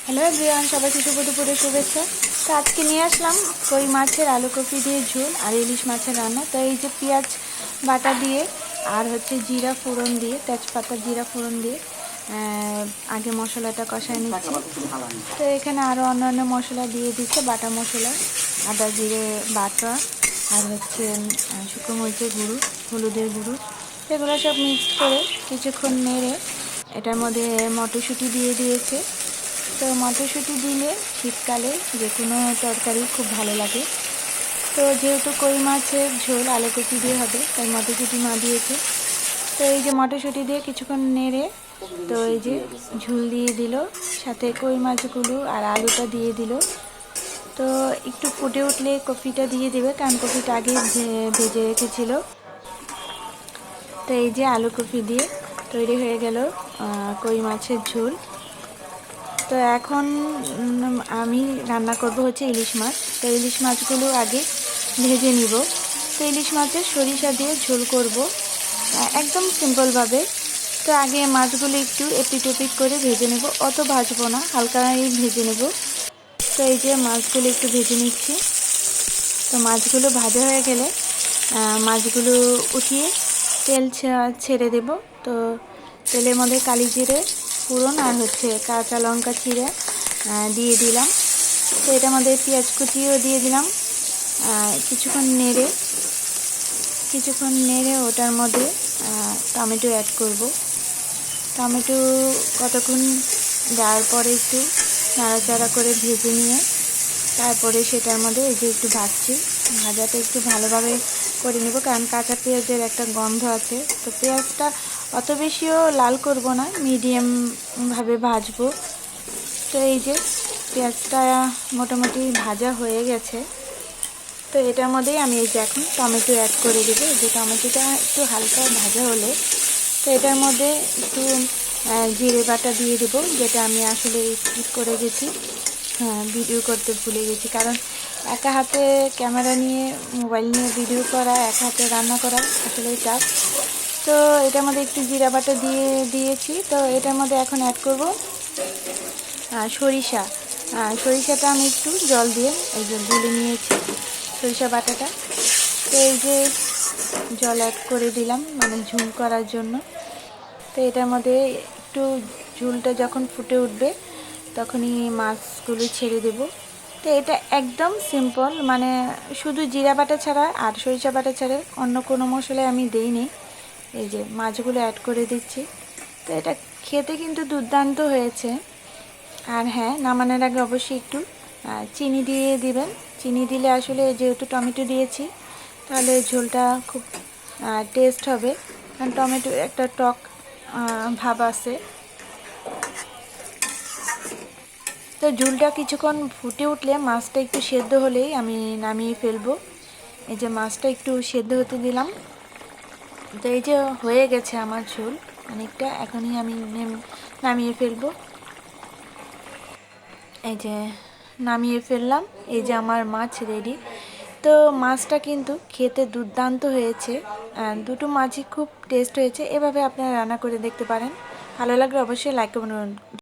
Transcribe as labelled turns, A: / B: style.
A: Hello everyone, সবাইকে শুভ দুপুরে শুভেচ্ছা। তো আজকে নিয়ে আসলাম কই মাছের আলু কপি দিয়ে ঝোল আর ইলিশ মাছের রান্না। তো এই যে পেঁয়াজ বাটা দিয়ে আর হচ্ছে জিরা ফোড়ন দিয়ে, তেজপাতা জিরা ফোড়ন দিয়ে আগে মশলাটা কষায় নিচ্ছি। তো এখানে আরও অন্যান্য মশলা দিয়ে দিচ্ছে, বাটা মশলা, আদা জিরে বাটা আর হচ্ছে শুকনো মরিচের গুঁড়ো, হলুদের গুঁড়ো, এগুলো সব মিক্স করে কিছুক্ষণ নেড়ে এটার মধ্যে মটরশুঁটি দিয়ে দিয়েছে। তো মটরশুঁটি দিলে শীতকালে যে কোনো তরকারি খুব ভালো লাগে। তো যেহেতু কই মাছের ঝোল আলু কপি দিয়ে হবে, তাই মটরশুঁটি মা দিয়েছে। তো এই যে মটরশুঁটি দিয়ে কিছুক্ষণ নেড়ে তো এই যে ঝোল দিয়ে দিল, সাথে কই মাছগুলো আর আলুটা দিয়ে দিল। তো একটু ফুটে উঠলে কপিটা দিয়ে দেবে, কারণ কপিটা আগে ভেজে রেখেছিল। তো এই যে আলু কপি দিয়ে তৈরি হয়ে গেল কই মাছের ঝোল। তো এখন আমি রান্না করব হচ্ছে ইলিশ মাছ। তো ইলিশ মাছগুলো আগে ভেজে নিব। তো ইলিশ মাছের সরিষা দিয়ে ঝোল করব একদম সিম্পলভাবে। তো আগে মাছগুলো একটু এপিট ওপিট করে ভেজে নেব, অত ভাজবো না, হালকা ভেজে নেব। তো এই যে মাছগুলো একটু ভেজে নিচ্ছি। তো মাছগুলো ভাজা হয়ে গেলে মাছগুলো উঠিয়ে তেল ছেড়ে দেব। তো তেলের মধ্যে কালি জিরে ফোড়ন আর হচ্ছে কাঁচা লঙ্কা চিড়ে দিয়ে দিলাম। তো এটার মধ্যে পেঁয়াজ কুচিও দিয়ে দিলাম। কিছুক্ষণ নেড়ে ওটার মধ্যে টমেটো অ্যাড করব। টমেটো কতক্ষণ দেওয়ার পরে একটু নাড়াচাড়া করে ভেজে নিয়ে তারপরে সেটার মধ্যে এই যে একটু ভাজাটা একটু ভালোভাবে করে নেব, কারণ কাঁচা পেঁয়াজের একটা গন্ধ আছে। তো পেঁয়াজটা অত বেশিও লাল করব না, মিডিয়ামভাবে ভাজবো। তো এই যে পেঁয়াজটা মোটামুটি ভাজা হয়ে গেছে। তো এটার মধ্যেই আমি এই যে এখন টমেটো অ্যাড করে দেবো। যে টমেটোটা একটু হালকা ভাজা হলে তো এটার মধ্যে একটু জিরে বাটা দিয়ে দেবো, যেটা আমি আসলে স্কিপ করে গেছি, ভিডিও করতে ভুলে গেছি। কারণ একা হাতে ক্যামেরা নিয়ে মোবাইল নিয়ে ভিডিও করা, একা হাতে রান্না করা আসলেই টাফ। তো এটার মধ্যে একটু জিরা বাটা দিয়েছি। তো এটার মধ্যে এখন অ্যাড করব সরিষাটা আমি একটু জল দিয়ে এই যে গুলে নিয়েছি সরিষা বাটাটা। তো এই যে জল অ্যাড করে দিলাম, মানে ঝোল করার জন্য। তো এটার মধ্যে একটু ঝোলটা যখন ফুটে উঠবে তখনই মাছগুলো ছেড়ে দেব। তো এটা একদম সিম্পল, মানে শুধু জিরা বাটা ছাড়া আর সরিষা বাটা ছাড়া অন্য কোনো মশলা আমি দিইনি। এই যে মাছগুলো অ্যাড করে দিচ্ছি। তো এটা খেতে কিন্তু দুর্দান্ত হয়েছে। আর হ্যাঁ, নামানোর আগে অবশ্যই একটু চিনি দিয়ে দিবেন। চিনি দিলে আসলে যেহেতু টমেটো দিয়েছি তাহলে ঝোলটা খুব টেস্ট হবে, কারণ টমেটো একটা টক ভাব আছে। তো ঝোলটা কিছুক্ষণ ফুটে উঠলে মাছটা একটু সেদ্ধ হলেই আমি নামিয়ে ফেলবো। এই যে মাছটা একটু সেদ্ধ হতে দিলাম। তো এই যে হয়ে গেছে আমার ঝোল অনেকটা, এখনই আমি নামিয়ে ফেলবো। এই যে নামিয়ে ফেললাম, এই যে আমার মাছ রেডি। তো মাছটা কিন্তু খেতে দুর্দান্ত হয়েছে, দুটো মাছই খুব টেস্ট হয়েছে। এভাবে আপনারা রান্না করে দেখতে পারেন। ভালো লাগলে অবশ্যই লাইক করুন।